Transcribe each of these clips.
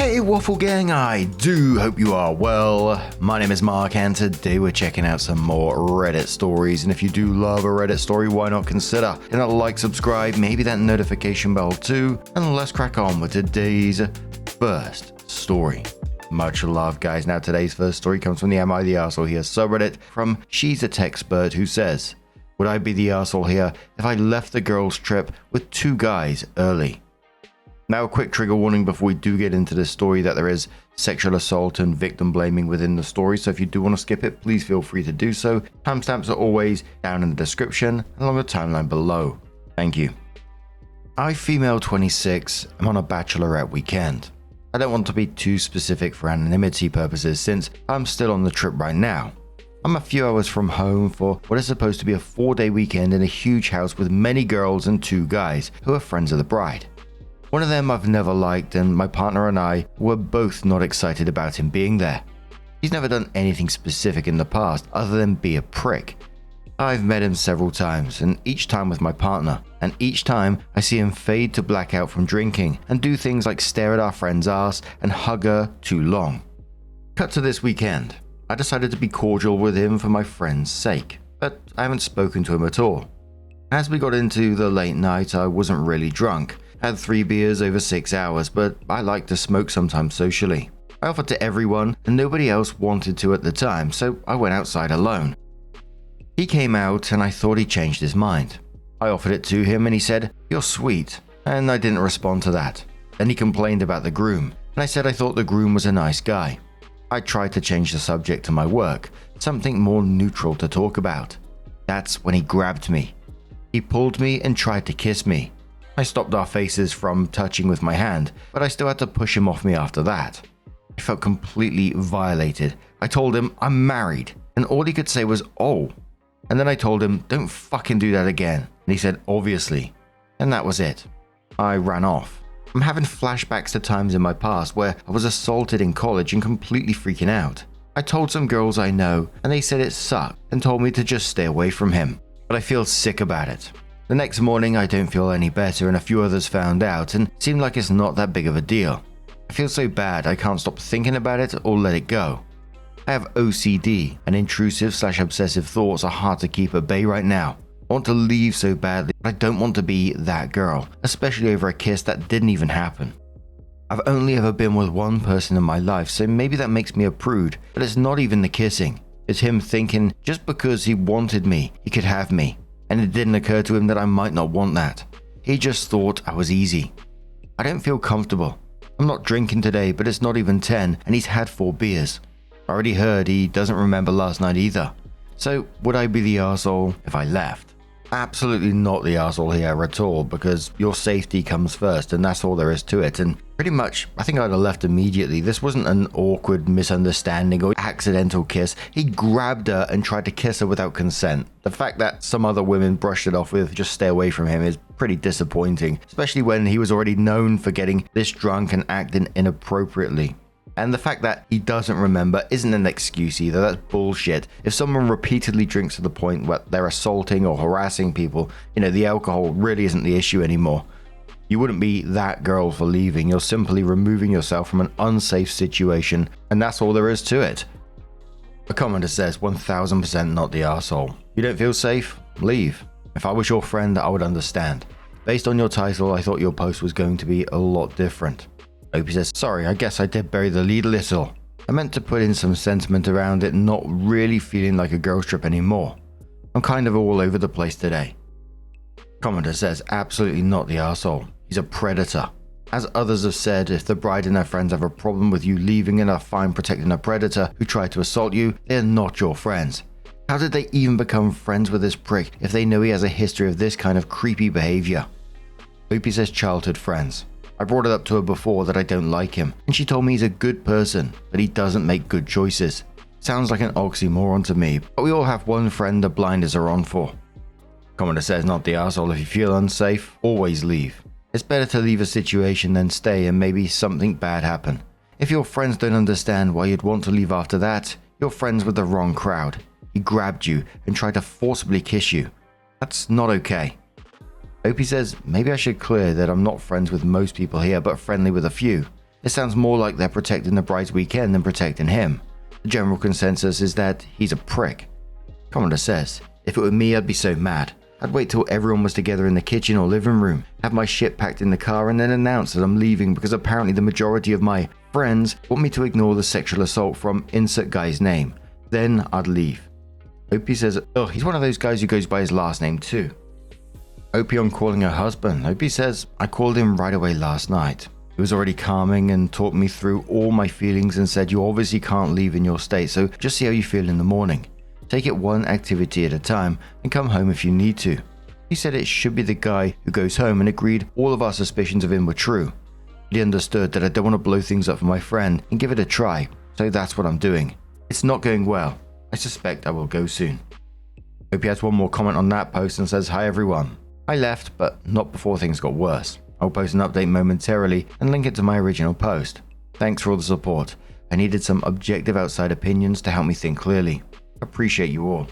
Hey Waffle Gang, I do hope you are well. My name is Mark and today we're checking out some more Reddit stories, and if you do love a Reddit story, why not consider hitting that like, subscribe, maybe that notification bell too, and let's crack on with today's first story. Much love guys. Now today's first story comes from the Am I the Arsehole Here subreddit from She's a Techspert, who says, would I be the arsehole here if I left the girls trip with 2 guys early? Now, a quick trigger warning before we do get into this story that there is sexual assault and victim blaming within the story, so if you do want to skip it, please feel free to do so. Timestamps are always down in the description and along the timeline below. Thank you. I, female 26, am on a Bachelorette weekend. I don't want to be too specific for anonymity purposes since I'm still on the trip right now. I'm a few hours from home for what is supposed to be a 4-day weekend in a huge house with many girls and 2 guys who are friends of the bride. One of them I've never liked, and my partner and I were both not excited about him being there. He's never done anything specific in the past other than be a prick. I've met him several times, and each time with my partner, and each time I see him fade to blackout from drinking and do things like stare at our friend's ass and hug her too long. Cut to this weekend. I decided to be cordial with him for my friend's sake, but I haven't spoken to him at all. As we got into the late night, I wasn't really drunk. I had 3 beers over 6 hours, but I like to smoke sometimes socially. I offered to everyone, and nobody else wanted to at the time, so I went outside alone. He came out, and I thought he changed his mind. I offered it to him, and he said, "You're sweet," and I didn't respond to that. Then he complained about the groom, and I said I thought the groom was a nice guy. I tried to change the subject to my work, something more neutral to talk about. That's when he grabbed me. He pulled me and tried to kiss me. I stopped our faces from touching with my hand, but I still had to push him off me after that. I felt completely violated. I told him I'm married, and all he could say was, "Oh." And then I told him, "Don't fucking do that again." And he said, "Obviously." And that was it. I ran off. I'm having flashbacks to times in my past where I was assaulted in college and completely freaking out. I told some girls I know, and they said it sucked and told me to just stay away from him. But I feel sick about it. The next morning I don't feel any better, and a few others found out and seemed like it's not that big of a deal. I feel so bad I can't stop thinking about it or let it go. I have OCD, and intrusive/obsessive thoughts are hard to keep at bay right now. I want to leave so badly, but I don't want to be that girl, especially over a kiss that didn't even happen. I've only ever been with one person in my life, so maybe that makes me a prude, but it's not even the kissing. It's him thinking just because he wanted me, he could have me. And it didn't occur to him that I might not want that. He just thought I was easy. I don't feel comfortable. I'm not drinking today, but it's not even 10, and he's had 4 beers. I already heard he doesn't remember last night either. So, would I be the arsehole if I left? Absolutely not the arsehole here at all, because your safety comes first, and that's all there is to it. And pretty much, I think I'd have left immediately. This wasn't an awkward misunderstanding or accidental kiss. He grabbed her and tried to kiss her without consent. The fact that some other women brushed it off with "just stay away from him" is pretty disappointing, especially when he was already known for getting this drunk and acting inappropriately. And the fact that he doesn't remember isn't an excuse either. That's bullshit. If someone repeatedly drinks to the point where they're assaulting or harassing people, the alcohol really isn't the issue anymore. You wouldn't be that girl for leaving. You're simply removing yourself from an unsafe situation, and that's all there is to it. A commenter says 1000% not the arsehole. You don't feel safe? Leave. If I was your friend, I would understand. Based on your title, I thought your post was going to be a lot different. Opie says, sorry, I guess I did bury the lead a little. I meant to put in some sentiment around it, not really feeling like a girls trip anymore. I'm kind of all over the place today. Commenter says, absolutely not the arsehole. He's a predator. As others have said, if the bride and her friends have a problem with you leaving and are fine protecting a predator who tried to assault you, they are not your friends. How did they even become friends with this prick if they know he has a history of this kind of creepy behavior? Opie says childhood friends. I brought it up to her before that I don't like him, and she told me he's a good person, but he doesn't make good choices. Sounds like an oxymoron to me, but we all have one friend the blinders are on for. Commenter says not the arsehole. If you feel unsafe, always leave. It's better to leave a situation than stay and maybe something bad happen. If your friends don't understand why you'd want to leave after that, you're friends with the wrong crowd. He grabbed you and tried to forcibly kiss you. That's not okay. Opie says, maybe I should clear that I'm not friends with most people here, but friendly with a few. It sounds more like they're protecting the bride's weekend than protecting him. The general consensus is that he's a prick. Commenter says, if it were me, I'd be so mad. I'd wait till everyone was together in the kitchen or living room, have my shit packed in the car, and then announce that I'm leaving because apparently the majority of my friends want me to ignore the sexual assault from insert guy's name. Then I'd leave. Opie says, oh, he's one of those guys who goes by his last name too. Opie on calling her husband. Opie says, I called him right away last night. He was already calming and talked me through all my feelings and said, you obviously can't leave in your state, so just see how you feel in the morning. Take it one activity at a time and come home if you need to. He said it should be the guy who goes home and agreed all of our suspicions of him were true. He understood that I don't want to blow things up for my friend and give it a try, so that's what I'm doing. It's not going well. I suspect I will go soon. Opie has one more comment on that post and says, hi everyone. I left, but not before things got worse. I'll post an update momentarily and link it to my original post. Thanks for all the support. I needed some objective outside opinions to help me think clearly. Appreciate you all.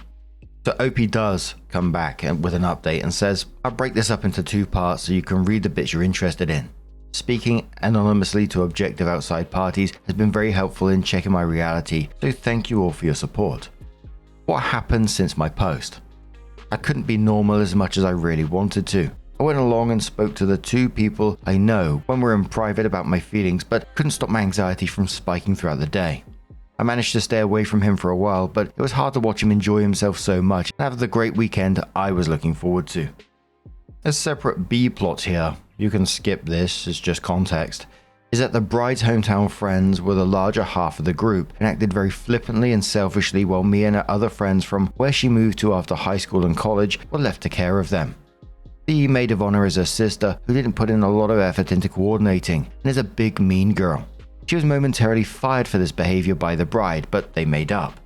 So Opie does come back with an update and says, I'll break this up into 2 parts so you can read the bits you're interested in. Speaking anonymously to objective outside parties has been very helpful in checking my reality, so thank you all for your support. What happened since my post? I couldn't be normal as much as I really wanted to. I went along and spoke to the 2 people I know when we're in private about my feelings, but couldn't stop my anxiety from spiking throughout the day. I managed to stay away from him for a while, but it was hard to watch him enjoy himself so much and have the great weekend I was looking forward to. A separate B plot here, you can skip this, it's just context, is that the bride's hometown friends were the larger half of the group and acted very flippantly and selfishly while me and her other friends from where she moved to after high school and college were left to care of them. The maid of honor is her sister, who didn't put in a lot of effort into coordinating and is a big mean girl. She was momentarily fired for this behavior by the bride, but they made up.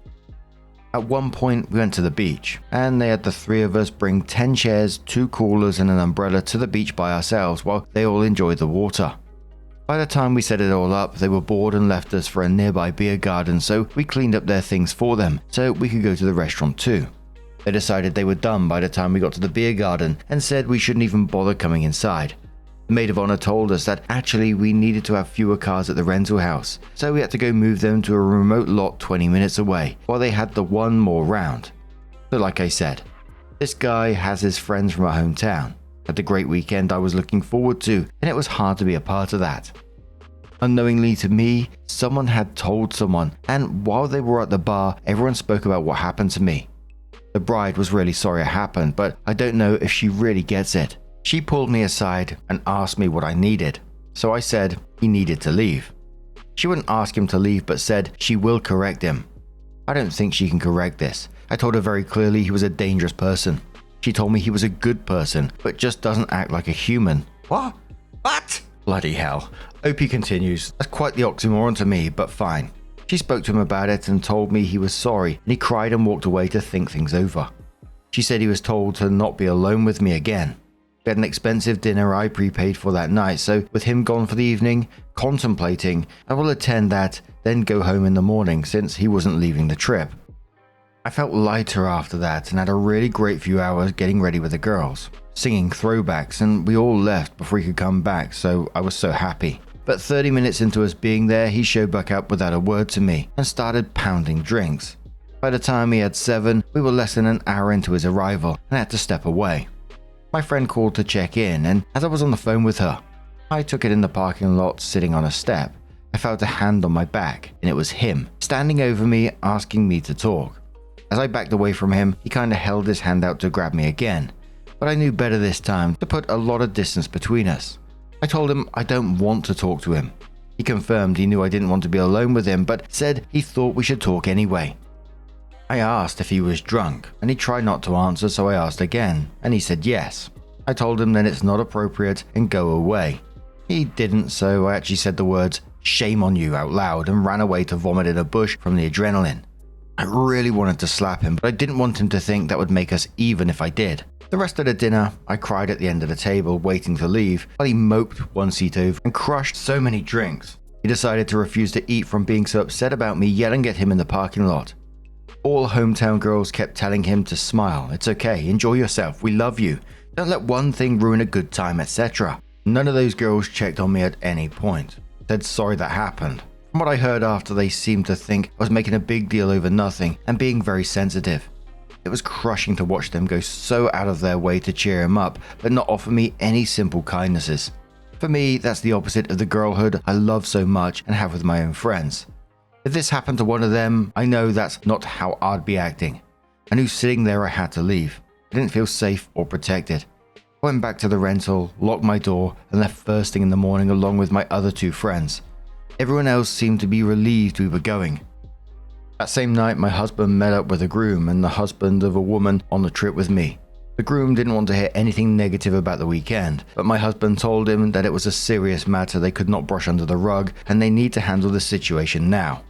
At one point, we went to the beach, and they had the 3 of us bring 10 chairs, 2 coolers, and an umbrella to the beach by ourselves while they all enjoyed the water. By the time we set it all up, they were bored and left us for a nearby beer garden, so we cleaned up their things for them so we could go to the restaurant too. They decided they were done by the time we got to the beer garden and said we shouldn't even bother coming inside. The maid of honor told us that actually we needed to have fewer cars at the rental house, so we had to go move them to a remote lot 20 minutes away while they had the one more round. So like I said, this guy has his friends from our hometown, had the great weekend I was looking forward to, and it was hard to be a part of that. Unknowingly to me, someone had told someone, and while they were at the bar, everyone spoke about what happened to me. The bride was really sorry it happened, but I don't know if she really gets it. She pulled me aside and asked me what I needed, so I said he needed to leave. She wouldn't ask him to leave but said she will correct him. I don't think she can correct this. I told her very clearly he was a dangerous person. She told me he was a good person, but just doesn't act like a human. What? What? Bloody hell. Opie continues, that's quite the oxymoron to me, but fine. She spoke to him about it and told me he was sorry, and he cried and walked away to think things over. She said he was told to not be alone with me again. We had an expensive dinner I prepaid for that night, so with him gone for the evening, contemplating, I will attend that, then go home in the morning since he wasn't leaving the trip. I felt lighter after that and had a really great few hours getting ready with the girls, singing throwbacks, and we all left before he could come back, so I was so happy. But 30 minutes into us being there, he showed back up without a word to me and started pounding drinks. By the time he had 7, we were less than an hour into his arrival and had to step away. My friend called to check in, and as I was on the phone with her, I took it in the parking lot sitting on a step. I felt a hand on my back, and it was him, standing over me asking me to talk. As I backed away from him, he kinda held his hand out to grab me again, but I knew better this time to put a lot of distance between us. I told him I don't want to talk to him. He confirmed he knew I didn't want to be alone with him, but said he thought we should talk anyway. I asked if he was drunk, and he tried not to answer, so I asked again, and he said yes. I told him then it's not appropriate and go away. He didn't, so I actually said the words, "Shame on you," out loud and ran away to vomit in a bush from the adrenaline. I really wanted to slap him, but I didn't want him to think that would make us even if I did. The rest of the dinner, I cried at the end of the table waiting to leave, while he moped one seat over and crushed so many drinks. He decided to refuse to eat from being so upset about me yelling at him in the parking lot. All hometown girls kept telling him to smile, it's okay, enjoy yourself, we love you, don't let one thing ruin a good time, etc. None of those girls checked on me at any point. said sorry that happened. From what I heard after, they seemed to think I was making a big deal over nothing and being very sensitive. It was crushing to watch them go so out of their way to cheer him up, but not offer me any simple kindnesses. For me, that's the opposite of the girlhood I love so much and have with my own friends. If this happened to one of them, I know that's not how I'd be acting. I knew sitting there I had to leave. I didn't feel safe or protected. I went back to the rental, locked my door, and left first thing in the morning along with my other two friends. Everyone else seemed to be relieved we were going. That same night, my husband met up with a groom and the husband of a woman on the trip with me. The groom didn't want to hear anything negative about the weekend, but my husband told him that it was a serious matter they could not brush under the rug and they need to handle the situation now.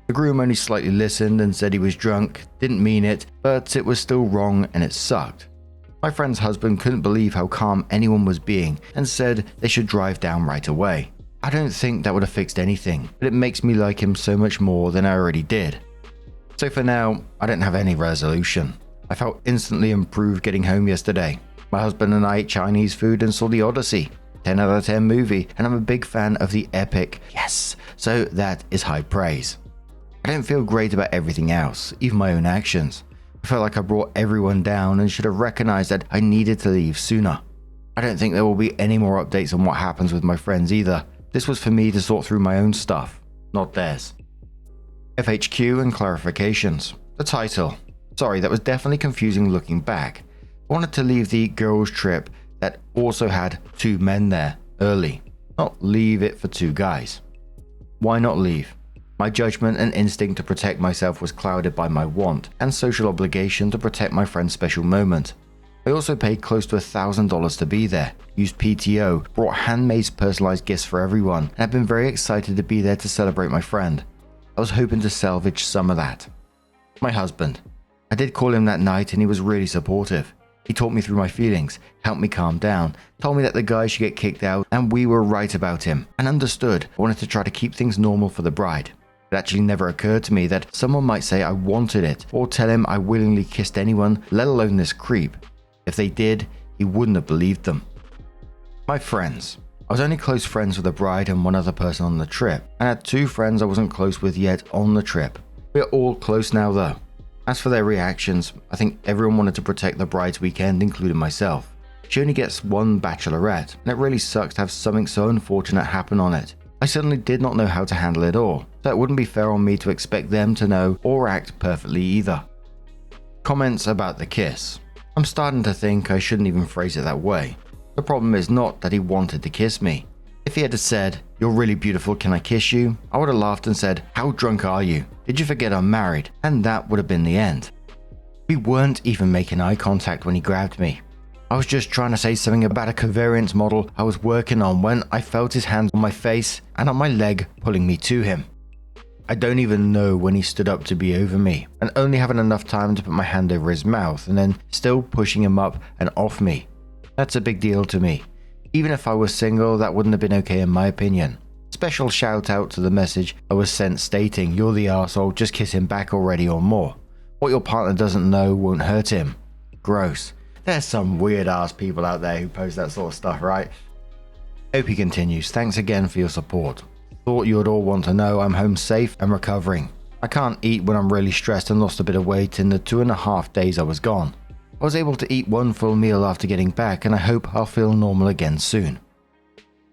The groom only slightly listened and said he was drunk, didn't mean it, but it was still wrong and it sucked. My friend's husband couldn't believe how calm anyone was being and said they should drive down right away. I don't think that would have fixed anything, but it makes me like him so much more than I already did. So for now, I don't have any resolution. I felt instantly improved getting home yesterday. My husband and I ate Chinese food and saw The Odyssey. 10 out of 10 movie, and I'm a big fan of the epic. Yes, so that is high praise. I don't feel great about everything else, even my own actions. I felt like I brought everyone down and should have recognized that I needed to leave sooner. I don't think there will be any more updates on what happens with my friends either. This was for me to sort through my own stuff, not theirs. FHQ and clarifications. The title. Sorry, that was definitely confusing looking back. I wanted to leave the girls' trip that also had 2 men there early, not leave it for 2 guys. Why not leave? My judgment and instinct to protect myself was clouded by my want and social obligation to protect my friend's special moment. I also paid close to $1,000 to be there, used PTO, brought handmade personalized gifts for everyone, and have been very excited to be there to celebrate my friend. I was hoping to salvage some of that. My husband. I did call him that night and he was really supportive. He talked me through my feelings, helped me calm down, told me that the guy should get kicked out and we were right about him, and understood I wanted to try to keep things normal for the bride. It actually never occurred to me that someone might say I wanted it or tell him I willingly kissed anyone, let alone this creep. If they did, he wouldn't have believed them. My friends. I was only close friends with the bride and one other person on the trip, and had 2 friends I wasn't close with yet on the trip. We are all close now though. As for their reactions, I think everyone wanted to protect the bride's weekend, including myself. She only gets 1 bachelorette, and it really sucks to have something so unfortunate happen on it. I certainly did not know how to handle it all, so it wouldn't be fair on me to expect them to know or act perfectly either. Comments about the kiss. I'm starting to think I shouldn't even phrase it that way. The problem is not that he wanted to kiss me. If he had said, "You're really beautiful, can I kiss you?" I would have laughed and said, "How drunk are you? Did you forget I'm married?" And that would have been the end. We weren't even making eye contact when he grabbed me. I was just trying to say something about a covariance model I was working on when I felt his hand on my face and on my leg pulling me to him. I don't even know when he stood up to be over me, and only having enough time to put my hand over his mouth and then still pushing him up and off me. That's a big deal to me. Even if I was single, that wouldn't have been okay in my opinion. Special shout out to the message I was sent stating, "You're the arsehole, just kiss him back already," or more. What your partner doesn't know won't hurt him. Gross. There's some weird ass people out there who post that sort of stuff, right? Hope he continues. Thanks again for your support. Thought you would all want to know I'm home safe and recovering. I can't eat when I'm really stressed and lost a bit of weight in the 2.5 days I was gone. I was able to eat 1 full meal after getting back, and I hope I'll feel normal again soon.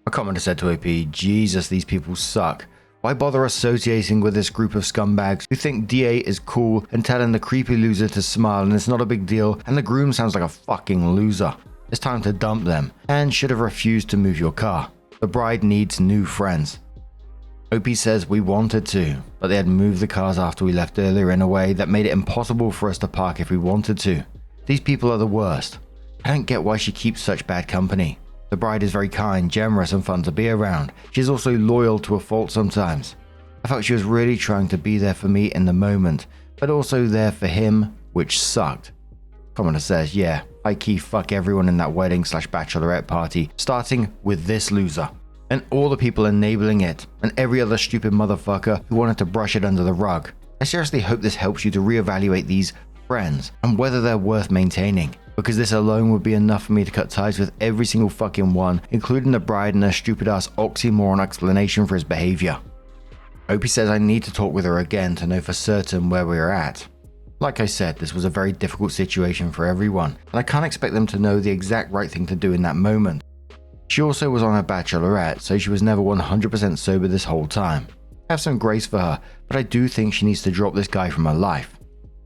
A commenter said to OP, "Jesus, these people suck. Why bother associating with this group of scumbags who think DA is cool and telling the creepy loser to smile and it's not a big deal, and the groom sounds like a fucking loser. It's time to dump them, and should have refused to move your car. The bride needs new friends." OP says we wanted to, but they had moved the cars after we left earlier in a way that made it impossible for us to park if we wanted to. These people are the worst. I don't get why she keeps such bad company. The bride is very kind, generous, and fun to be around. She's also loyal to a fault sometimes. I felt she was really trying to be there for me in the moment, but also there for him, which sucked. Commenter says, yeah, high-key fuck everyone in that wedding/bachelorette party, starting with this loser. And all the people enabling it, and every other stupid motherfucker who wanted to brush it under the rug. I seriously hope this helps you to reevaluate these friends and whether they're worth maintaining. because this alone would be enough for me to cut ties with every single fucking one, including the bride and her stupid ass oxymoron explanation for his behavior. Opie says I need to talk with her again to know for certain where we are at. Like I said, this was a very difficult situation for everyone, and I can't expect them to know the exact right thing to do in that moment. She also was on a Bachelorette, so she was never 100% sober this whole time. I have some grace for her, but I do think she needs to drop this guy from her life.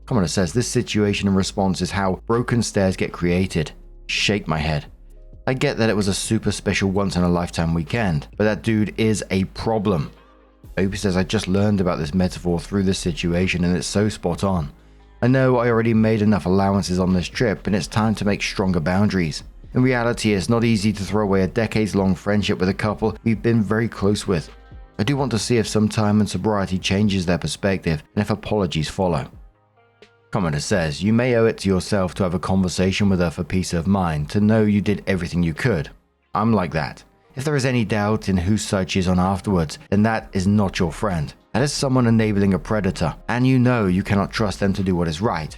Commenter says this situation and response is how broken stairs get created. Shake my head. I get that it was a super special once in a lifetime weekend, but that dude is a problem. Opie says I just learned about this metaphor through this situation and it's so spot on. I know I already made enough allowances on this trip and it's time to make stronger boundaries. In reality, it's not easy to throw away a decades-long friendship with a couple we've been very close with. I do want to see if some time and sobriety changes their perspective and if apologies follow. Commenter says, you may owe it to yourself to have a conversation with her for peace of mind, to know you did everything you could. I'm like that. If there is any doubt in whose side she's on afterwards, then that is not your friend. That is someone enabling a predator, and you know you cannot trust them to do what is right.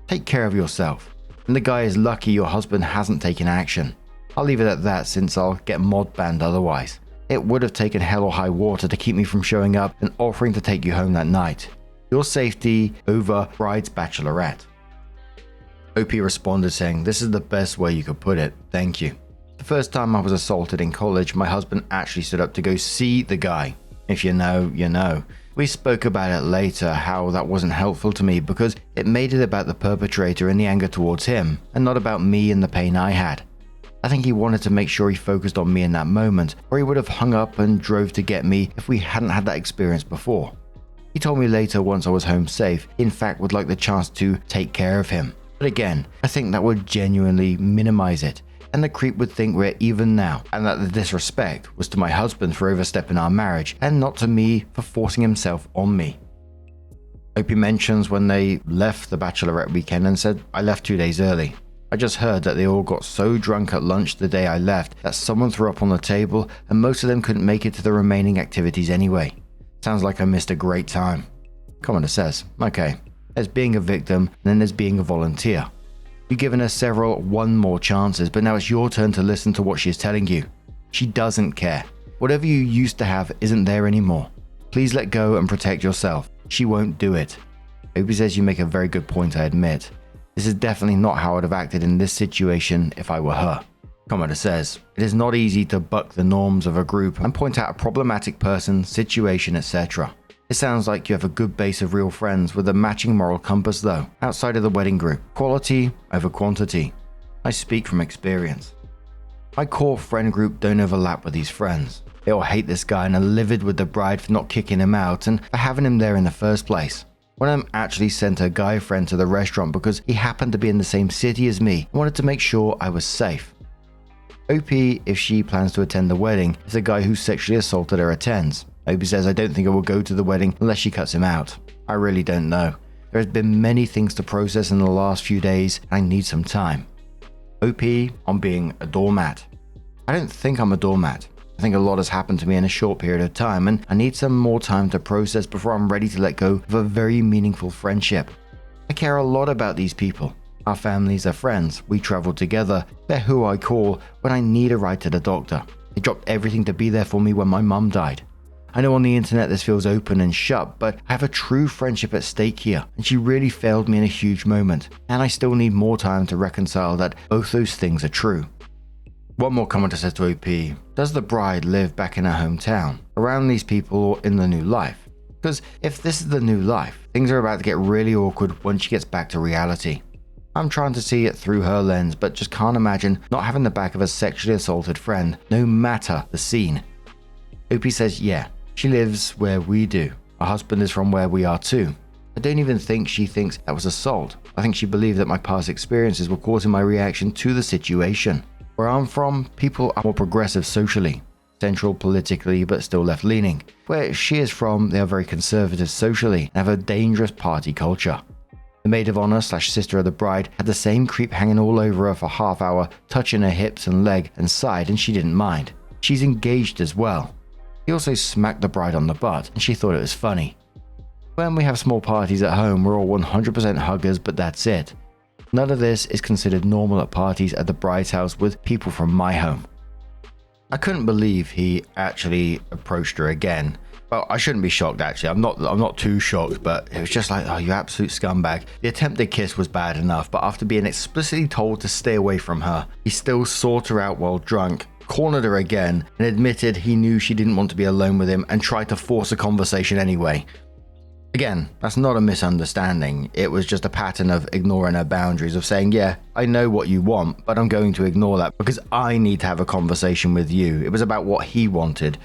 Take care of yourself. And the guy is lucky your husband hasn't taken action. I'll leave it at that since I'll get mod banned otherwise. It would have taken hell or high water to keep me from showing up and offering to take you home that night. Your safety over bride's bachelorette. OP responded saying, this is the best way you could put it, thank you. The first time I was assaulted in college, my husband actually stood up to go see the guy. If you know, you know. We spoke about it later, how that wasn't helpful to me because it made it about the perpetrator and the anger towards him, and not about me and the pain I had. I think he wanted to make sure he focused on me in that moment, or he would have hung up and drove to get me if we hadn't had that experience before. He told me later once I was home safe, he in fact would like the chance to take care of him. But again, I think that would genuinely minimize it, and the creep would think we're even now, and that the disrespect was to my husband for overstepping our marriage, and not to me for forcing himself on me. Opie mentions when they left the Bachelorette weekend and said, I left 2 days early. I just heard that they all got so drunk at lunch the day I left that someone threw up on the table and most of them couldn't make it to the remaining activities anyway. Sounds like I missed a great time. Commenter says, okay, there's being a victim and then there's being a volunteer. You've given her several one more chances, but now it's your turn to listen to what she is telling you. She doesn't care. Whatever you used to have isn't there anymore. Please let go and protect yourself. She won't do it. Opie says you make a very good point, I admit. This is definitely not how I'd have acted in this situation if I were her. Commenter says, it is not easy to buck the norms of a group and point out a problematic person, situation, etc. It sounds like you have a good base of real friends with a matching moral compass though, outside of the wedding group. Quality over quantity. I speak from experience. My core friend group don't overlap with these friends. They all hate this guy and are livid with the bride for not kicking him out and for having him there in the first place. One of them actually sent a guy friend to the restaurant because he happened to be in the same city as me and wanted to make sure I was safe. OP, if she plans to attend the wedding, if the guy who sexually assaulted her attends. OP says I don't think I will go to the wedding unless she cuts him out. I really don't know. There has been many things to process in the last few days and I need some time. OP on being a doormat. I don't think I'm a doormat. I think a lot has happened to me in a short period of time and I need some more time to process before I'm ready to let go of a very meaningful friendship. I care a lot about these people. Our families are friends, we travel together, they're who I call when I need a ride to the doctor. They dropped everything to be there for me when my mum died. I know on the internet this feels open and shut, but I have a true friendship at stake here and she really failed me in a huge moment and I still need more time to reconcile that both those things are true. One more commenter says to OP, does the bride live back in her hometown, around these people or in the new life? Because if this is the new life, things are about to get really awkward once she gets back to reality. I'm trying to see it through her lens, but just can't imagine not having the back of a sexually assaulted friend, no matter the scene. OP says, yeah, she lives where we do. Her husband is from where we are too. I don't even think she thinks that was assault. I think she believed that my past experiences were causing my reaction to the situation. Where I'm from, people are more progressive socially, central politically but still left-leaning. Where she is from, they are very conservative socially and have a dangerous party culture. The maid of honor / sister of the bride had the same creep hanging all over her for half hour, touching her hips and leg and side, and she didn't mind. She's engaged as well. He also smacked the bride on the butt and she thought it was funny. When we have small parties at home, we're all 100% huggers, but that's it. None of this is considered normal at parties at the bride's house with people from my home. I couldn't believe he actually approached her again. Well, I shouldn't be shocked actually. I'm not too shocked, but it was just like, oh, you absolute scumbag. The attempted kiss was bad enough, but after being explicitly told to stay away from her, he still sought her out while drunk, cornered her again, and admitted he knew she didn't want to be alone with him and tried to force a conversation anyway. Again, that's not a misunderstanding. It was just a pattern of ignoring her boundaries, of saying, yeah, I know what you want, but I'm going to ignore that because I need to have a conversation with you. It was about what he wanted.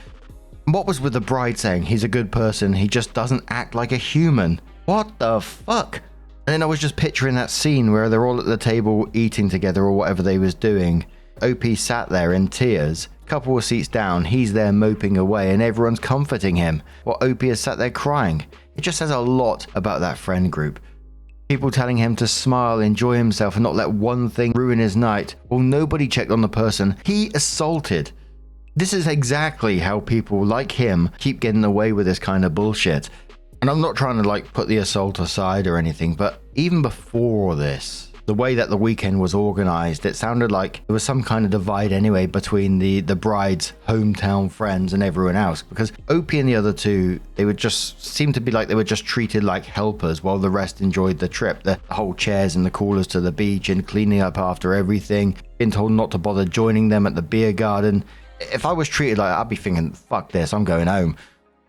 What was with the bride saying he's a good person, he just doesn't act like a human? What the fuck? And then I was just picturing that scene where they're all at the table eating together or whatever they was doing. OP sat there in tears. Couple of seats down, he's there moping away and everyone's comforting him, while OP is sat there crying. It just says a lot about that friend group. People telling him to smile, enjoy himself and not let one thing ruin his night, while nobody checked on the person he assaulted. This is exactly how people like him keep getting away with this kind of bullshit. And I'm not trying to put the assault aside or anything, but even before this, the way that the weekend was organized, it sounded like there was some kind of divide anyway between the bride's hometown friends and everyone else, because OP and the other two, they would just seem to be like they were just treated like helpers while the rest enjoyed the trip. The whole chairs and the coolers to the beach and cleaning up after everything, being told not to bother joining them at the beer garden. If I was treated like that, I'd be thinking, fuck this, I'm going home.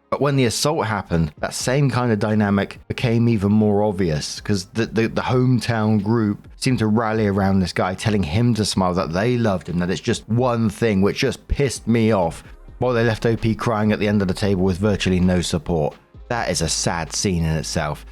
But when the assault happened, that same kind of dynamic became even more obvious, because the hometown group seemed to rally around this guy, telling him to smile, that they loved him, that it's just one thing, which just pissed me off, while they left OP crying at the end of the table with virtually no support. That is a sad scene in itself.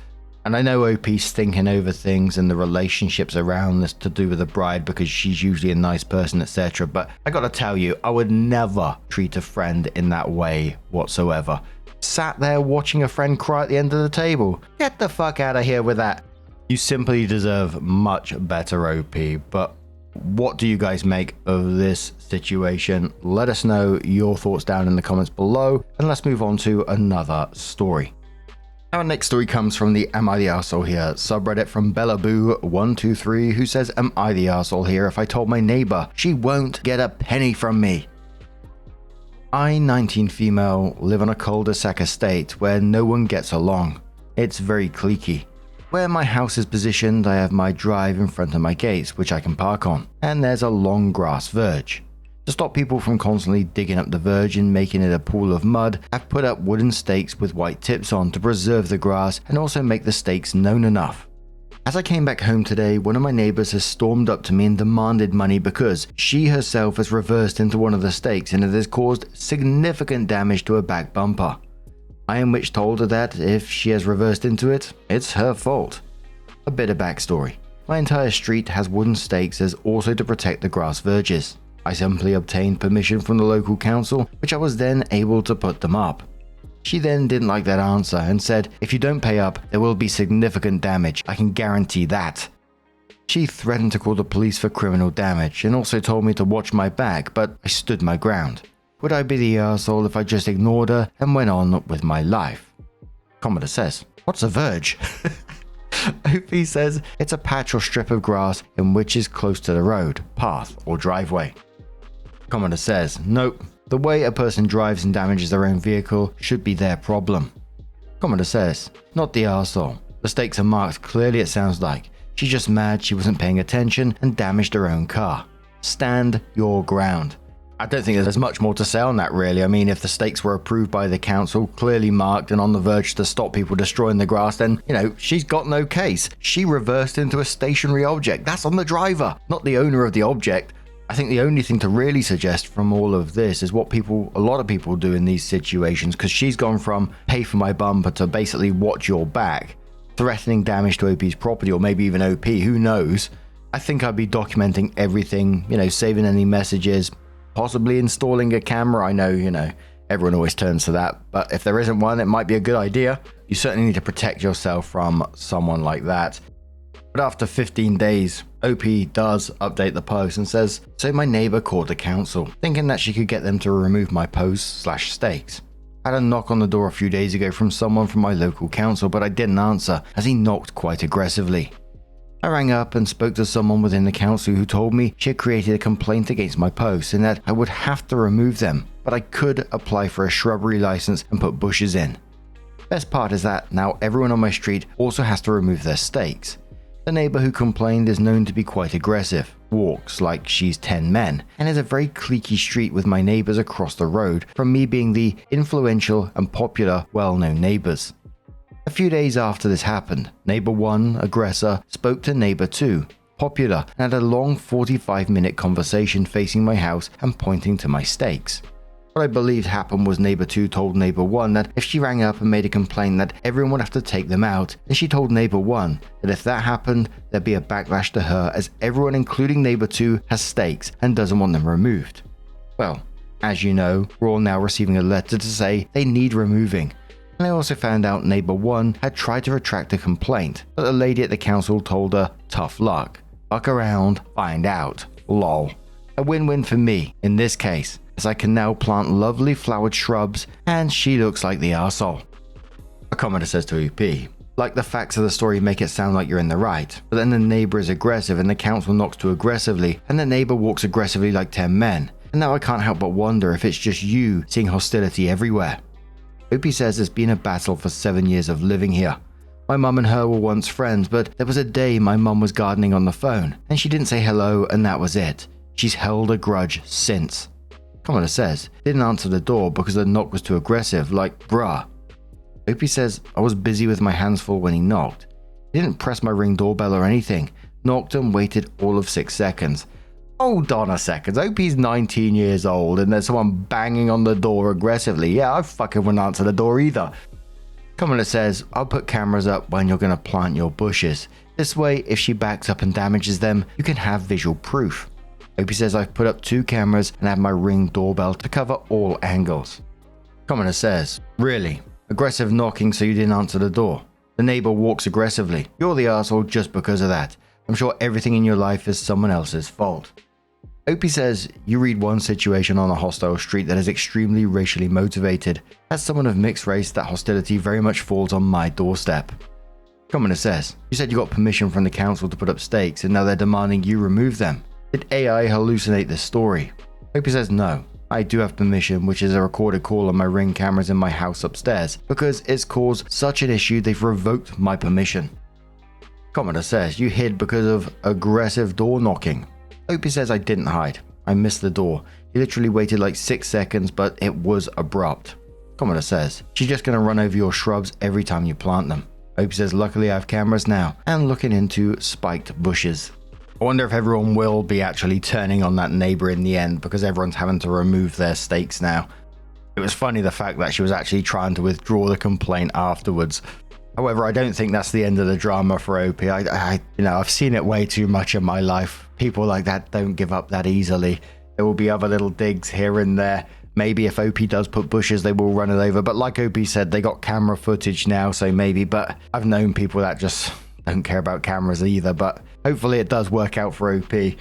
And I know OP's thinking over things and the relationships around this to do with the bride because she's usually a nice person, etc. But I gotta tell you, I would never treat a friend in that way whatsoever. Sat there watching a friend cry at the end of the table. Get the fuck out of here with that. You simply deserve much better, OP. But what do you guys make of this situation? Let us know your thoughts down in the comments below, and let's move on to another story. Our next story comes from the Am I the Arsehole Here subreddit from Bellaboo123, who says, am I the arsehole here if I told my neighbor she won't get a penny from me? I, 19 female, live on a cul-de-sac estate where no one gets along. It's very cliquey. Where my house is positioned, I have my drive in front of my gates, which I can park on, and there's a long grass verge. To stop people from constantly digging up the verge and making it a pool of mud, I've put up wooden stakes with white tips on to preserve the grass and also make the stakes known enough. As I came back home today, one of my neighbors has stormed up to me and demanded money because she herself has reversed into one of the stakes and it has caused significant damage to her back bumper. I am which told her that if she has reversed into it, it's her fault. A bit of backstory. My entire street has wooden stakes as also to protect the grass verges. I simply obtained permission from the local council, which I was then able to put them up. She then didn't like that answer and said, if you don't pay up, there will be significant damage, I can guarantee that. She threatened to call the police for criminal damage and also told me to watch my back, but I stood my ground. Would I be the arsehole if I just ignored her and went on with my life? Commodore says, what's a verge? OP says, it's a patch or strip of grass in which is close to the road, path or driveway. Commodore says, nope. The way a person drives and damages their own vehicle should be their problem. Commodore says, not the arsehole. The stakes are marked clearly, it sounds like. She's just mad she wasn't paying attention and damaged her own car. Stand your ground. I don't think there's much more to say on that really. I mean, if the stakes were approved by the council, clearly marked and on the verge to stop people destroying the grass, then, she's got no case. She reversed into a stationary object. That's on the driver, not the owner of the object. I think the only thing to really suggest from all of this is what a lot of people do in these situations, because she's gone from pay for my bumper to basically watch your back, threatening damage to OP's property, or maybe even OP, who knows. I think I'd be documenting everything, saving any messages, possibly installing a camera. I know, everyone always turns to that, but if there isn't one, it might be a good idea. You certainly need to protect yourself from someone like that. But after 15 days, OP does update the post and says, so my neighbor called the council, thinking that she could get them to remove my posts/stakes. I had a knock on the door a few days ago from someone from my local council, but I didn't answer as he knocked quite aggressively. I rang up and spoke to someone within the council who told me she had created a complaint against my posts and that I would have to remove them, but I could apply for a shrubbery license and put bushes in. Best part is that now everyone on my street also has to remove their stakes. The neighbor who complained is known to be quite aggressive, walks like she's 10 men, and is a very cliquey street with my neighbors across the road from me being the influential and popular well-known neighbors. A few days after this happened, Neighbor 1, aggressor, spoke to Neighbor 2, popular, and had a long 45-minute conversation facing my house and pointing to my stakes. What I believed happened was Neighbor 2 told Neighbor 1 that if she rang up and made a complaint that everyone would have to take them out, and she told Neighbor 1 that if that happened, there'd be a backlash to her as everyone including Neighbor 2 has stakes and doesn't want them removed. Well, as you know, we're all now receiving a letter to say they need removing. And I also found out Neighbor 1 had tried to retract a complaint, but the lady at the council told her, tough luck. Fuck around, find out. Lol. A win-win for me, in this case, as I can now plant lovely flowered shrubs and she looks like the arsehole. A commenter says to EP, like the facts of the story make it sound like you're in the right, but then the neighbor is aggressive and the council knocks too aggressively and the neighbor walks aggressively like 10 men. And now I can't help but wonder if it's just you seeing hostility everywhere. Opie says it's been a battle for 7 years of living here. My mum and her were once friends, but there was a day my mum was gardening on the phone, and she didn't say hello and that was it. She's held a grudge since. Commenter says, didn't answer the door because the knock was too aggressive, like bruh. Opie says, I was busy with my hands full when he knocked. He didn't press my Ring doorbell or anything, knocked and waited all of 6 seconds. Hold on a second, Opie's 19 years old and there's someone banging on the door aggressively. Yeah, I fucking wouldn't answer the door either. Commenter says, I'll put cameras up when you're going to plant your bushes. This way, if she backs up and damages them, you can have visual proof. Opie says, I've put up 2 cameras and have my Ring doorbell to cover all angles. Commenter says, really? Aggressive knocking so you didn't answer the door. The neighbor walks aggressively. You're the asshole just because of that. I'm sure everything in your life is someone else's fault. Opie says, you read one situation on a hostile street that is extremely racially motivated. As someone of mixed race, that hostility very much falls on my doorstep. Commenter says, you said you got permission from the council to put up stakes and now they're demanding you remove them. Did AI hallucinate this story? Opie says, no. I do have permission, which is a recorded call on my Ring cameras in my house upstairs, because it's caused such an issue they've revoked my permission. Commenter says, you hid because of aggressive door knocking. Opie says, I didn't hide. I missed the door. He literally waited like 6 seconds, but it was abrupt. Commenter says, she's just going to run over your shrubs every time you plant them. Opie says, luckily I have cameras now, and looking into spiked bushes. I wonder if everyone will be actually turning on that neighbor in the end, because everyone's having to remove their stakes now. It was funny the fact that she was actually trying to withdraw the complaint afterwards. However, I don't think that's the end of the drama for Opie. I've seen it way too much in my life. People like that don't give up that easily. There will be other little digs here and there. Maybe if Opie does put bushes, they will run it over. But like Opie said, they got camera footage now, so maybe. But I've known people that just don't care about cameras either. But hopefully it does work out for Opie.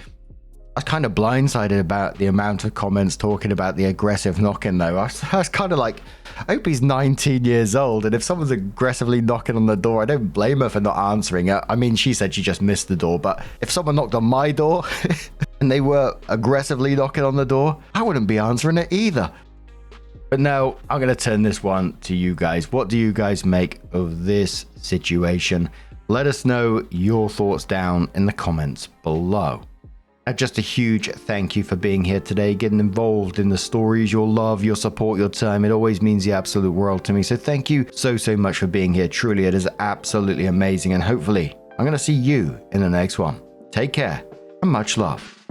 I was kind of blindsided about the amount of comments talking about the aggressive knocking though. I was kind of like, Opie's 19 years old, and if someone's aggressively knocking on the door, I don't blame her for not answering it. I mean, she said she just missed the door, but if someone knocked on my door and they were aggressively knocking on the door, I wouldn't be answering it either. But now I'm going to turn this one to you guys. What do you guys make of this situation? Let us know your thoughts down in the comments below. And just a huge thank you for being here today, getting involved in the stories, your love, your support, your time. It always means the absolute world to me. So thank you so much for being here. Truly, it is absolutely amazing. And hopefully, I'm going to see you in the next one. Take care and much love.